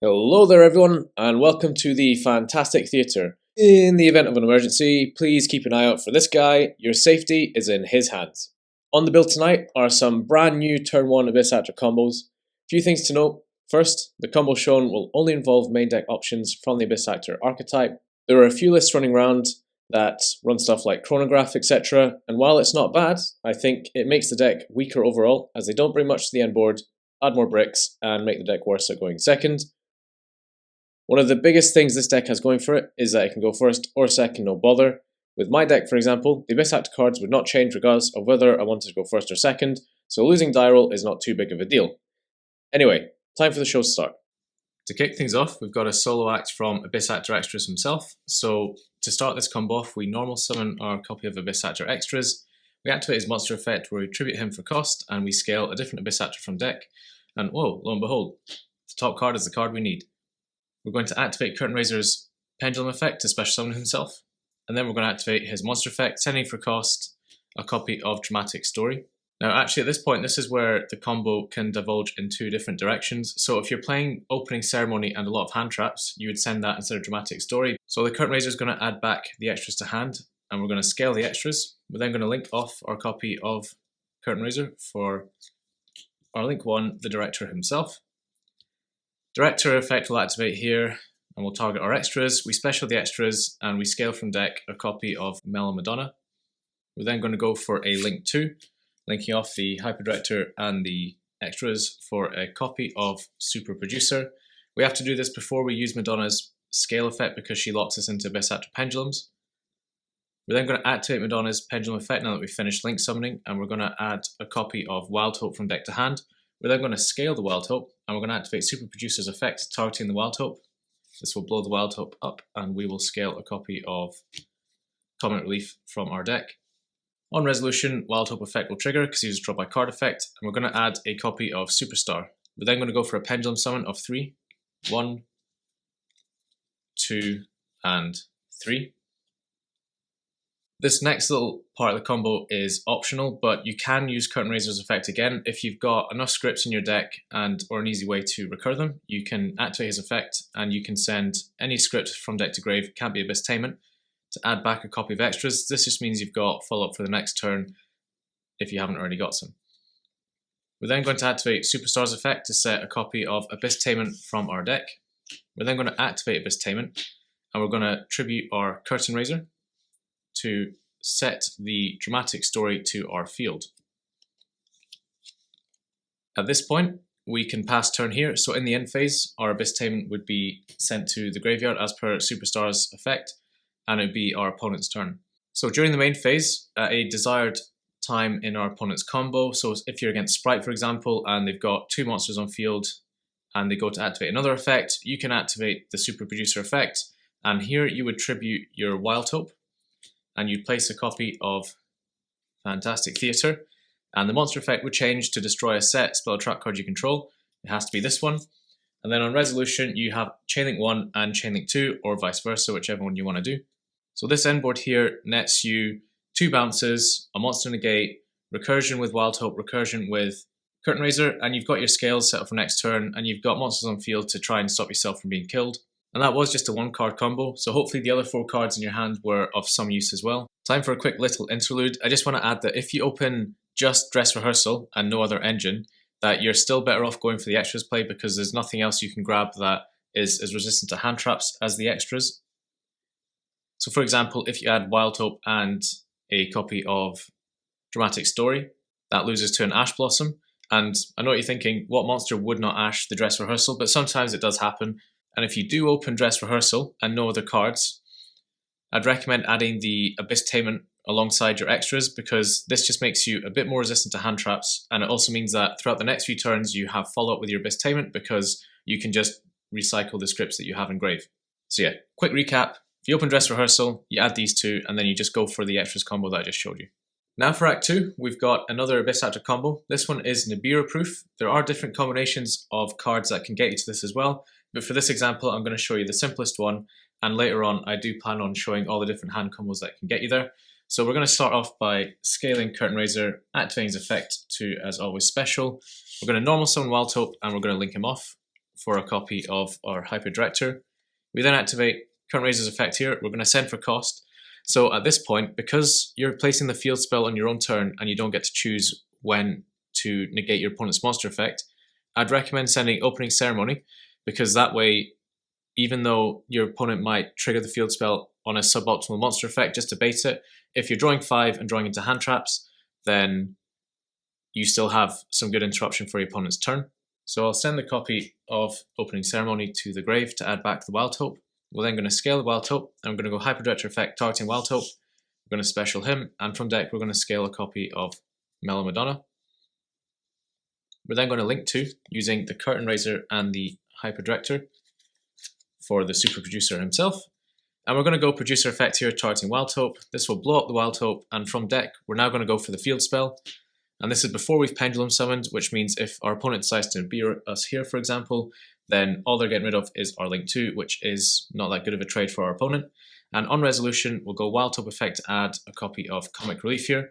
Hello there everyone, and welcome to the Fantastic Theatre. In the event of an emergency, please keep an eye out for this guy. Your safety is in his hands. On the build tonight are some brand new turn 1 Abyss Actor combos. Few things to note. First, the combo shown will only involve main deck options from the Abyss Actor archetype. There are a few lists running around that run stuff like Chronograph, etc. And while it's not bad, I think it makes the deck weaker overall, as they don't bring much to the end board, add more bricks, and make the deck worse at going second. One of the biggest things this deck has going for it is that it can go first or second, no bother. With my deck, for example, the Abyss Actor cards would not change regardless of whether I wanted to go first or second, so losing die roll is not too big of a deal. Anyway, time for the show to start. To kick things off, we've got a solo act from Abyss Actor Extras himself. So to start this combo off, we normal summon our copy of Abyss Actor Extras, we activate his monster effect where we tribute him for cost, and we scale a different Abyss Actor from deck, and whoa, lo and behold, the top card is the card we need. We're going to activate Curtain Raiser's Pendulum effect to special summon himself, and then we're going to activate his monster effect, sending for cost a copy of Dramatic Story. Now actually at this point, this is where the combo can divulge in two different directions. So if you're playing Opening Ceremony and a lot of hand traps, you would send that instead of Dramatic Story. So the Curtain Raiser is going to add back the extras to hand, and we're going to scale the extras. We're then going to link off our copy of Curtain Raiser for our link one, the Director himself. Director effect will activate here, and we'll target our extras. We special the extras, and we scale from deck a copy of Mellow Madonna. We're then going to go for a link 2, linking off the Hyper Director and the extras for a copy of Super Producer. We have to do this before we use Madonna's scale effect because she locks us into Abyss Actor Pendulums. We're then going to activate Madonna's Pendulum effect now that we've finished link summoning, and we're going to add a copy of Wild Hope from deck to hand. We're then going to scale the Wild Hope, and we're going to activate Super Producer's effect targeting the Wild Hope. This will blow the Wild Hope up, and we will scale a copy of Comic Relief from our deck. On resolution, Wild Hope effect will trigger because he was drawn by card effect, and we're going to add a copy of Superstar. We're then going to go for a Pendulum summon of 3. 1, 2, and 3. This next little part of the combo is optional, but you can use Curtain Raiser's effect again. If you've got enough scripts in your deck or an easy way to recur them, you can activate his effect and you can send any script from deck to grave, can't be Abyss Tainment, to add back a copy of extras. This just means you've got follow-up for the next turn if you haven't already got some. We're then going to activate Superstar's effect to set a copy of Abyss Tainment from our deck. We're then going to activate Abyss Tainment, and we're going to tribute our Curtain Raiser to set the Dramatic Story to our field. At this point, we can pass turn here, so in the end phase, our Abyss Tainment would be sent to the graveyard as per Superstar's effect, and it would be our opponent's turn. So during the main phase, at a desired time in our opponent's combo, so if you're against Sprite for example, and they've got 2 monsters on field, and they go to activate another effect, you can activate the Super Producer effect, and here you would tribute your Wild Hope, and you'd place a copy of Fantastic Theatre, and the monster effect would change to destroy a set spell trap card you control. It has to be this one. And then on resolution, you have Chainlink 1 and Chainlink 2, or vice versa, whichever one you want to do. So this end board here nets you 2 bounces, a monster negate, recursion with Wild Hope, recursion with Curtain Raiser, and you've got your scales set up for next turn, and you've got monsters on field to try and stop yourself from being killed. And that was just a 1-card combo, so hopefully the other 4 cards in your hand were of some use as well. Time for a quick little interlude. I just want to add that if you open just Dress Rehearsal and no other engine, that you're still better off going for the extras play because there's nothing else you can grab that is as resistant to hand traps as the extras. So for example, if you add Wild Hope and a copy of Dramatic Story, that loses to an Ash Blossom. And I know what you're thinking, what monster would not Ash the Dress Rehearsal? But sometimes it does happen. And if you do open Dress Rehearsal and no other cards, I'd recommend adding the Abyss Tainment alongside your extras because this just makes you a bit more resistant to hand traps, and it also means that throughout the next few turns you have follow-up with your Abyss Tainment because you can just recycle the scripts that you have in grave. So yeah, quick recap. If you open Dress Rehearsal, you add these 2, and then you just go for the extras combo that I just showed you. Now for Act 2, we've got another Abyss Actor combo. This one is Nibiru-proof. There are different combinations of cards that can get you to this as well, but for this example, I'm going to show you the simplest one, and later on, I do plan on showing all the different hand combos that can get you there. So we're going to start off by scaling Curtain Raiser, activating his effect to, as always, special. We're going to normal summon Wild Hope, and we're going to link him off for a copy of our Hyper Director. We then activate Current Razor's effect here. We're going to send for cost. So at this point, because you're placing the field spell on your own turn and you don't get to choose when to negate your opponent's monster effect, I'd recommend sending Opening Ceremony, because that way, even though your opponent might trigger the field spell on a suboptimal monster effect just to bait it, if you're drawing 5 and drawing into hand traps, then you still have some good interruption for your opponent's turn. So I'll send the copy of Opening Ceremony to the grave to add back the Wild Hope. We're then going to scale the Wild Hope, and we're going to go Hyper Director effect targeting Wild Hope. We're going to special him, and from deck we're going to scale a copy of Mellow Madonna. We're then going to link to using the Curtain Raiser and the Hyper Director for the Super Producer himself. And we're going to go Producer effect here targeting Wild Hope. This will blow up the Wild Hope, and from deck we're now going to go for the field spell. And this is before we've Pendulum summoned, which means if our opponent decides to Nibiru us here, for example, then all they're getting rid of is our Link 2, which is not that good of a trade for our opponent. And on resolution, we'll go Wild Hope effect to add a copy of Comic Relief here.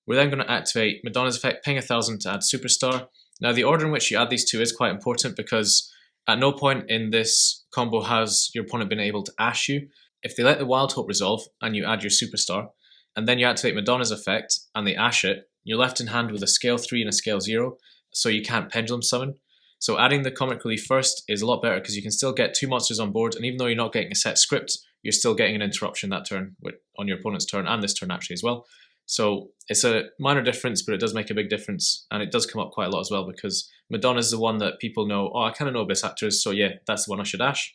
We're then going to activate Madonna's effect, ping 1000 to add Superstar. Now the order in which you add these two is quite important, because at no point in this combo has your opponent been able to ash you. If they let the Wild Hope resolve and you add your Superstar, and then you activate Madonna's effect and they ash it, you're left in hand with a scale 3 and a scale 0, so you can't Pendulum summon. So adding the Comic Relief first is a lot better, because you can still get 2 monsters on board, and even though you're not getting a set script, you're still getting an interruption that turn on your opponent's turn, and this turn actually as well. So it's a minor difference, but it does make a big difference, and it does come up quite a lot as well, because Madonna's the one that people know, oh, I kind of know Abyss Actors, so yeah, that's the one I should ash.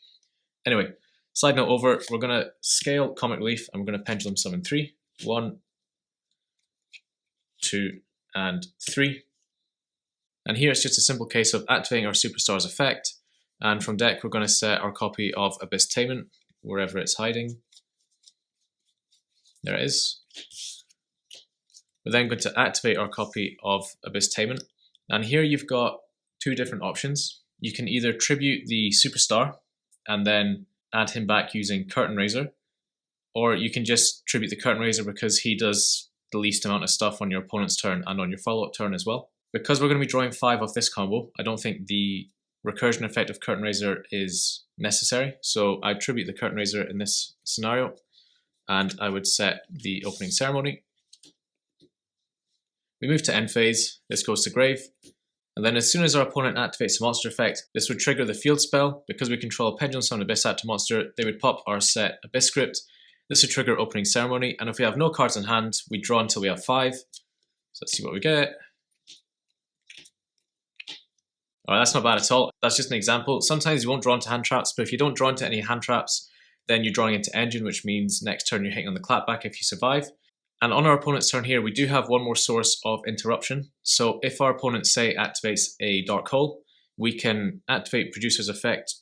Anyway, side note over, we're going to scale Comic Relief, and we're going to Pendulum summon 3. 1, 2, and 3. And here it's just a simple case of activating our Superstar's effect, and from deck we're going to set our copy of Abyss Tainment wherever it's hiding. There it is. We're then going to activate our copy of Abyss Tainment, and here you've got 2 different options. You can either tribute the Superstar and then add him back using Curtain Raiser, or you can just tribute the Curtain Raiser because he does the least amount of stuff on your opponent's turn and on your follow-up turn as well. Because we're going to be drawing 5 off this combo, I don't think the recursion effect of Curtain Raiser is necessary, so I'd tribute the Curtain Raiser in this scenario, and I would set the Opening Ceremony. We move to end phase, this goes to grave, and then as soon as our opponent activates a monster effect, this would trigger the field spell. Because we control a Pendulum Summon Abyss Actor monster, they would pop our set Abyss script. This would trigger Opening Ceremony, and if we have no cards in hand, we draw until we have 5. So let's see what we get. Alright, that's not bad at all. That's just an example. Sometimes you won't draw into hand traps, but if you don't draw into any hand traps, then you're drawing into Engine, which means next turn you're hitting on the clapback if you survive. And on our opponent's turn here, we do have one more source of interruption. So if our opponent, say, activates a Dark Hole, we can activate Producer's effect,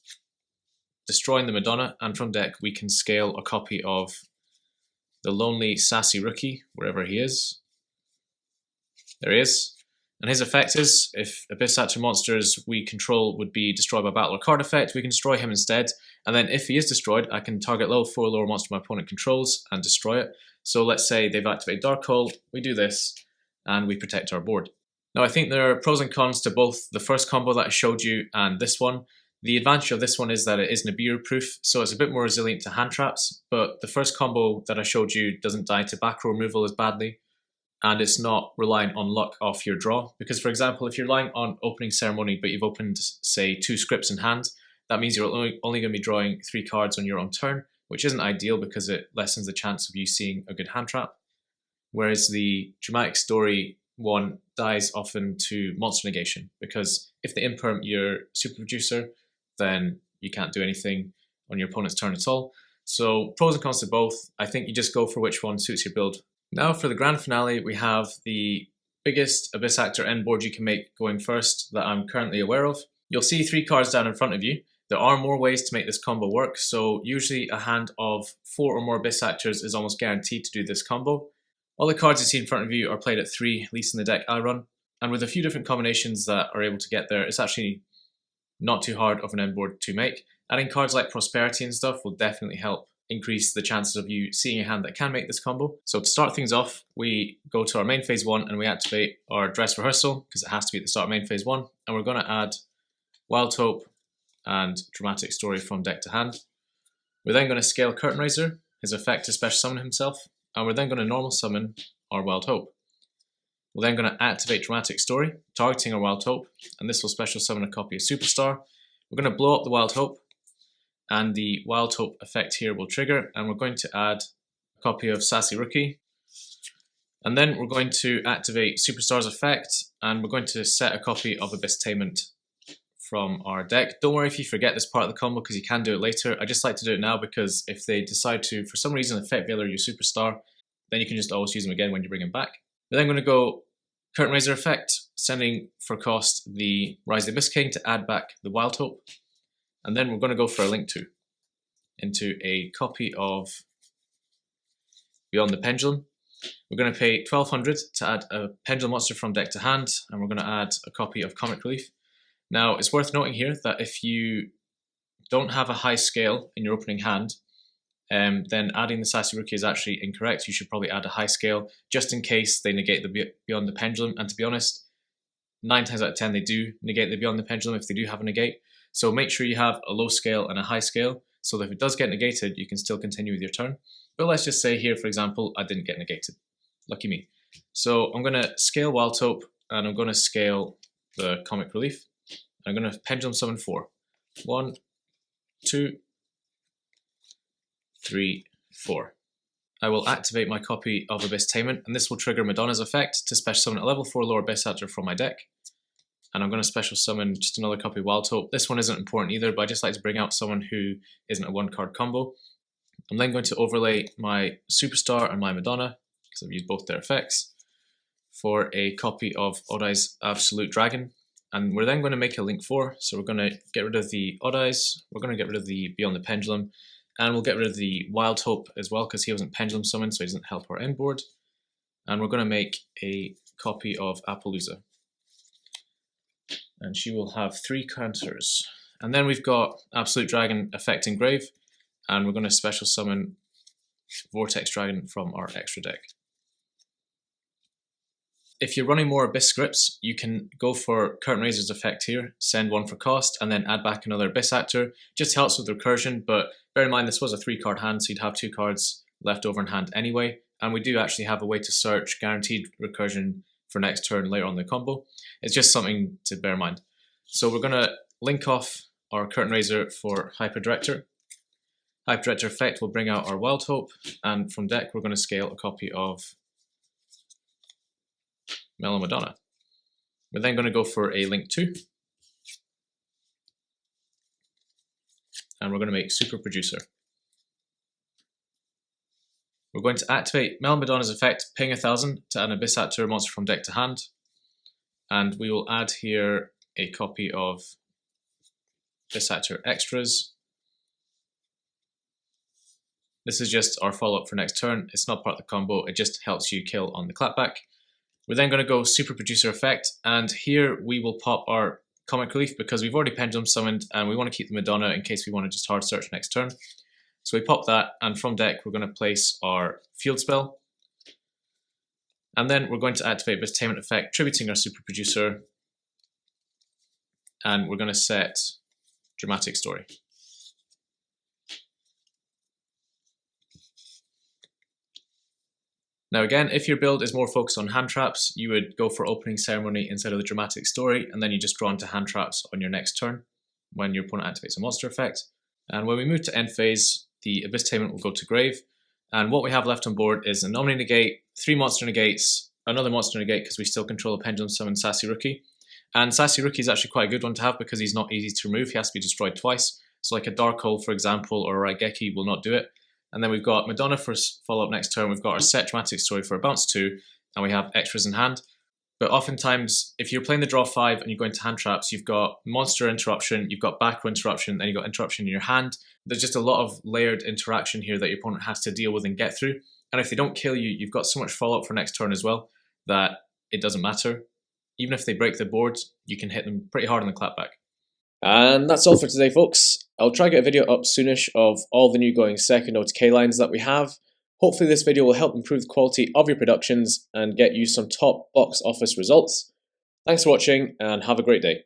destroying the Madonna, and from deck we can scale a copy of the Lonely Sassy Rookie, wherever he is. There he is. And his effect is, if Abyss Actor monsters we control would be destroyed by battle or card effect, we can destroy him instead. And then if he is destroyed, I can target level 4 lower monster my opponent controls and destroy it. So let's say they've activated Dark Hole, we do this, and we protect our board. Now I think there are pros and cons to both the first combo that I showed you and this one. The advantage of this one is that it is Nibiru-proof, so it's a bit more resilient to hand traps, but the first combo that I showed you doesn't die to back row removal as badly, and it's not reliant on luck off your draw. Because for example, if you're relying on Opening Ceremony but you've opened, say, 2 scripts in hand, that means you're only going to be drawing 3 cards on your own turn, which isn't ideal because it lessens the chance of you seeing a good hand trap. Whereas the Dramatic Story one dies often to monster negation, because if they imperm your Super Producer, then you can't do anything on your opponent's turn at all. So pros and cons to both. I think you just go for which one suits your build. Now for the grand finale, we have the biggest Abyss Actor end board you can make going first that I'm currently aware of. You'll see 3 cards down in front of you. There are more ways to make this combo work, so usually a hand of 4 or more Abyss Actors is almost guaranteed to do this combo. All the cards you see in front of you are played at 3, at least in the deck I run, and with a few different combinations that are able to get there, it's actually not too hard of an end board to make. Adding cards like Prosperity and stuff will definitely help increase the chances of you seeing a hand that can make this combo. So to start things off, we go to our main phase 1 and we activate our Dress Rehearsal, because it has to be at the start of main phase 1, and we're going to add Wild Hope, and Dramatic Story from deck to hand. We're then going to scale Curtain Raiser, his effect to special summon himself, and we're then going to normal summon our Wild Hope. We're then going to activate Dramatic Story, targeting our Wild Hope, and this will special summon a copy of Superstar. We're going to blow up the Wild Hope, and the Wild Hope effect here will trigger, and we're going to add a copy of Sassy Rookie. And then we're going to activate Superstar's effect, and we're going to set a copy of Abyss-tainment from our deck. Don't worry if you forget this part of the combo, because you can do it later. I just like to do it now because if they decide to, for some reason, effect Veiler your Superstar, then you can just always use them again when you bring him back. We're then going to go Curtain Raiser effect, sending for cost the Rise of the Abyss King to add back the Wild Hope. And then we're going to go for a Link 2 into a copy of Beyond the Pendulum. We're going to pay 1200 to add a Pendulum monster from deck to hand, and we're going to add a copy of Comic Relief. Now, it's worth noting here that if you don't have a high scale in your opening hand, then adding the Sassy Rookie is actually incorrect. You should probably add a high scale, just in case they negate the Beyond the Pendulum. And to be honest, 9 times out of 10 they do negate the Beyond the Pendulum if they do have a negate. So make sure you have a low scale and a high scale, so that if it does get negated, you can still continue with your turn. But let's just say here, for example, I didn't get negated. Lucky me. So I'm going to scale Wild Hope, and I'm going to scale the Comic Relief. I'm going to Pendulum Summon 4. 1, 2, 3, 4. I will activate my copy of Abyss-tainment, and this will trigger Madonna's effect to special summon a level 4 lower Abyss Actor from my deck. And I'm going to special summon just another copy of Wild Hope. This one isn't important either, but I just like to bring out someone who isn't a one-card combo. I'm then going to overlay my Superstar and my Madonna, because I've used both their effects, for a copy of Odd Eyes Absolute Dragon. And we're then going to make a Link 4, so we're going to get rid of the Odd Eyes, we're going to get rid of the Beyond the Pendulum, and we'll get rid of the Wild Hope as well, because he wasn't Pendulum summoned, so he doesn't help our end board. And we're going to make a copy of Appaloosa. And she will have 3 counters. And then we've got Absolute Dragon effect Engrave, and we're going to special summon Vortex Dragon from our extra deck. If you're running more Abyss scripts, you can go for Curtain Raiser's effect here, send 1 for cost, and then add back another Abyss Actor. Just helps with recursion, but bear in mind this was a 3-card hand, so you'd have 2 cards left over in hand anyway. And we do actually have a way to search guaranteed recursion for next turn later on in the combo. It's just something to bear in mind. So we're going to link off our Curtain Raiser for Hyper Director. Hyper Director effect will bring out our Wild Hope, and from deck we're going to scale a copy of Mellow Madonna. We're then going to go for a Link 2, and we're going to make Super Producer. We're going to activate Mellow Madonna's effect, ping 1000 to add an Abyss Actor monster from deck to hand, and we will add here a copy of Abyss Actor Extras. This is just our follow-up for next turn. It's not part of the combo, it just helps you kill on the clapback. We're then going to go Super Producer effect, and here we will pop our Comic Relief because we've already Pendulum summoned and we want to keep the Madonna in case we want to just hard search next turn. So we pop that, and from deck we're going to place our Field Spell. And then we're going to activate Abyss-tainment effect, tributing our Super Producer, and we're going to set Dramatic Story. Now again, if your build is more focused on hand traps, you would go for Opening Ceremony instead of the Dramatic Story, and then you just draw into hand traps on your next turn when your opponent activates a monster effect. And when we move to end phase, the Abyss-tainment will go to grave, and what we have left on board is a Nominee Negate, 3 monster negates, another monster negate because we still control a Pendulum Summon Sassy Rookie. And Sassy Rookie is actually quite a good one to have because he's not easy to remove, he has to be destroyed twice. So like a Dark Hole, for example, or a Raigeki will not do it. And then we've got Madonna for follow-up next turn, we've got our set Dramatic Story for a bounce 2, and we have extras in hand. But oftentimes, if you're playing the draw 5 and you're going to hand traps, you've got monster interruption, you've got back row interruption, then you've got interruption in your hand. There's just a lot of layered interaction here that your opponent has to deal with and get through. And if they don't kill you, you've got so much follow-up for next turn as well that it doesn't matter. Even if they break the board, you can hit them pretty hard on the clapback. And that's all for today, folks. I'll try to get a video up soonish of all the new going second OTK lines that we have. Hopefully this video will help improve the quality of your productions and get you some top box office results. Thanks for watching and have a great day.